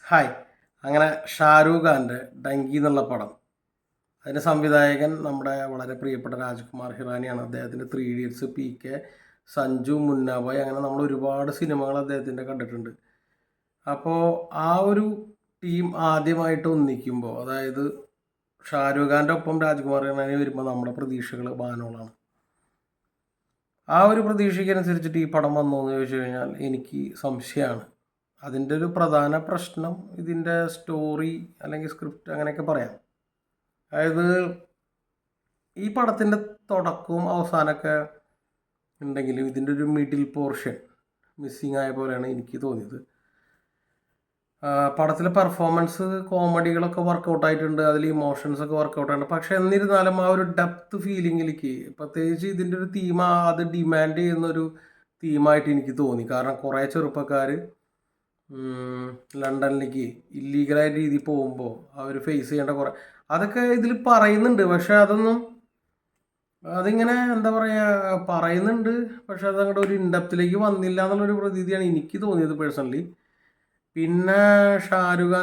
Hi. അങ്ങനെ ഷാരൂഖ് ഖാൻ്റെ ഡങ്കി എന്നുള്ള പടം, അതിൻ്റെ സംവിധായകൻ നമ്മുടെ വളരെ പ്രിയപ്പെട്ട രാജ്കുമാർ ഹിറാനിയാണ്. അദ്ദേഹത്തിൻ്റെ three idiots, P K, Sanju, Munnabhai, അങ്ങനെ നമ്മൾ ഒരുപാട് സിനിമകൾ അദ്ദേഹത്തിൻ്റെ കണ്ടിട്ടുണ്ട്. അപ്പോൾ ആ ഒരു ടീം ആദ്യമായിട്ട് ഒന്നിക്കുമ്പോൾ, അതായത് ഷാരൂഖ് ഖാൻ്റെ ഒപ്പം രാജ്കുമാർ ഹിറാനി വരുമ്പോൾ നമ്മുടെ പ്രതീക്ഷകൾ ബാനോളാണ്. ആ ഒരു പ്രതീക്ഷയ്ക്കനുസരിച്ചിട്ട് ഈ പടം വന്നു എന്ന് ചോദിച്ചു കഴിഞ്ഞാൽ എനിക്ക് സംശയമാണ്. അതിൻ്റെ ഒരു പ്രധാന പ്രശ്നം ഇതിൻ്റെ സ്റ്റോറി അല്ലെങ്കിൽ സ്ക്രിപ്റ്റ് അങ്ങനെയൊക്കെ പറയാം. അതായത് ഈ പടത്തിൻ്റെ തുടക്കവും അവസാനമൊക്കെ ഉണ്ടെങ്കിലും ഇതിൻ്റെ ഒരു മിഡിൽ പോർഷൻ മിസ്സിങ് ആയ പോലെയാണ് എനിക്ക് തോന്നിയത്. പടത്തിലെ പെർഫോമൻസ്, കോമഡികളൊക്കെ വർക്കൗട്ട് ആയിട്ടുണ്ട്, അതിൽ ഇമോഷൻസ് ഒക്കെ വർക്കൗട്ട് ആയിട്ടുണ്ട്. പക്ഷെ എന്നിരുന്നാലും ആ ഒരു ഡെപ്ത് ഫീലിങ്ങിലേക്ക്, പ്രത്യേകിച്ച് ഇതിൻ്റെ ഒരു തീം അത് ഡിമാൻഡ് ചെയ്യുന്നൊരു തീമായിട്ട് എനിക്ക് തോന്നി. കാരണം കുറേ ചെറുപ്പക്കാർ ലണ്ടനിലേക്ക് ഇല്ലീഗലായ രീതിയിൽ പോകുമ്പോൾ അവർ ഫേസ് ചെയ്യേണ്ട കുറേ അതൊക്കെ ഇതിൽ പറയുന്നുണ്ട്. പക്ഷെ അതിങ്ങനെ എന്താ പറയുക, പറയുന്നുണ്ട്, പക്ഷെ അതങ്ങോട്ട് ഒരു ഇൻഡെപ്തിലേക്ക് വന്നില്ല എന്നുള്ളൊരു പ്രതീതിയാണ് എനിക്ക് തോന്നിയത് പേഴ്സണലി. പിന്നെ ഷാരൂഖ്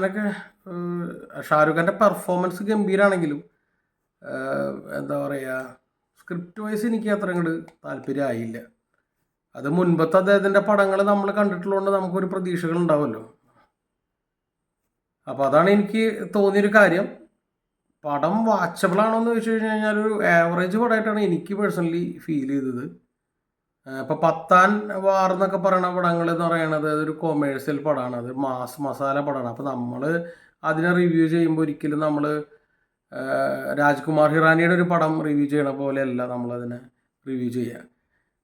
ഖാൻ്റെ പെർഫോമൻസ് ഗംഭീരമാണെങ്കിലും എന്താ പറയുക, സ്ക്രിപ്റ്റ് വൈസ് എനിക്ക് അത്ര അങ്ങോട്ട് താല്പര്യമായില്ല. അത് മുൻപത്തെ അദ്ദേഹത്തിൻ്റെ പടങ്ങൾ നമ്മൾ കണ്ടിട്ടുള്ളതുകൊണ്ട് നമുക്കൊരു പ്രതീക്ഷകൾ ഉണ്ടാവുമല്ലോ. അപ്പോൾ അതാണ് എനിക്ക് തോന്നിയൊരു കാര്യം. പടം വാച്ചബിൾ ആണോ എന്ന് ചോദിച്ചു കഴിഞ്ഞാൽ ഒരു ആവറേജ് പടമായിട്ടാണ് എനിക്ക് പേഴ്സണലി ഫീൽ ചെയ്തത്. ഇപ്പോൾ പത്താൻ വാർ എന്നൊക്കെ പറയുന്ന പടങ്ങൾ എന്ന് പറയുന്നത് അതൊരു കൊമേഴ്സ്യൽ പടമാണ്, അത് മാസ് മസാല പടമാണ്. അപ്പോൾ നമ്മൾ അതിനെ റിവ്യൂ ചെയ്യുമ്പോൾ ഒരിക്കലും നമ്മൾ രാജ്കുമാർ ഹിറാനിയുടെ ഒരു പടം റിവ്യൂ ചെയ്യണ പോലെയല്ല നമ്മളതിനെ റിവ്യൂ ചെയ്യുക.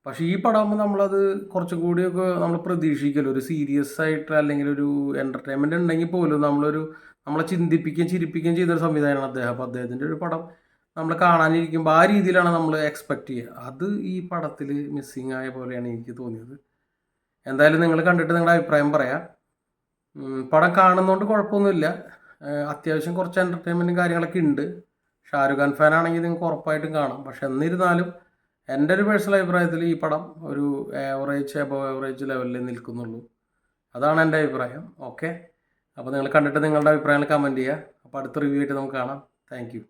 പക്ഷേ ഈ പടമാകുമ്പോൾ നമ്മളത് കുറച്ചും കൂടിയൊക്കെ നമ്മൾ പ്രതീക്ഷിക്കല്ലോ, ഒരു സീരിയസ് ആയിട്ട് അല്ലെങ്കിൽ ഒരു എൻ്റർടൈൻമെൻറ്റ് ഉണ്ടെങ്കിൽ പോലും നമ്മളെ ചിന്തിപ്പിക്കുകയും ചിരിപ്പിക്കുകയും ചെയ്തൊരു സംവിധാനമാണ് അദ്ദേഹം. അപ്പോൾ അദ്ദേഹത്തിൻ്റെ ഒരു പടം നമ്മൾ കാണാനിരിക്കുമ്പോൾ ആ രീതിയിലാണ് നമ്മൾ എക്സ്പെക്റ്റ് ചെയ്യുക. അത് ഈ പടത്തിൽ മിസ്സിങ് ആയ പോലെയാണ് എനിക്ക് തോന്നിയത്. എന്തായാലും നിങ്ങൾ കണ്ടിട്ട് നിങ്ങളുടെ അഭിപ്രായം പറയാം. പടം കാണുന്നതുകൊണ്ട് കുഴപ്പമൊന്നുമില്ല, അത്യാവശ്യം കുറച്ച് എൻ്റർടൈൻമെൻറ്റും കാര്യങ്ങളൊക്കെ ഉണ്ട്. ഷാരൂഖ് ഖാൻ ഫാനാണെങ്കിൽ നിങ്ങൾക്ക് ഉറപ്പായിട്ടും കാണാം. പക്ഷെ എന്നിരുന്നാലും എൻ്റെ ഒരു പേഴ്സണൽ അഭിപ്രായത്തിൽ ഈ പടം ഒരു ആവറേജ്, അബവ് ആവറേജ് ലെവലിൽ നിൽക്കുന്നുള്ളൂ. അതാണ് എൻ്റെ അഭിപ്രായം. ഓക്കെ, അപ്പോൾ നിങ്ങൾ കണ്ടിട്ട് നിങ്ങളുടെ അഭിപ്രായങ്ങൾ കമൻറ്റ് ചെയ്യുക. അപ്പോൾ അടുത്ത റിവ്യൂ ആയിട്ട് നമുക്ക് കാണാം. Thank you.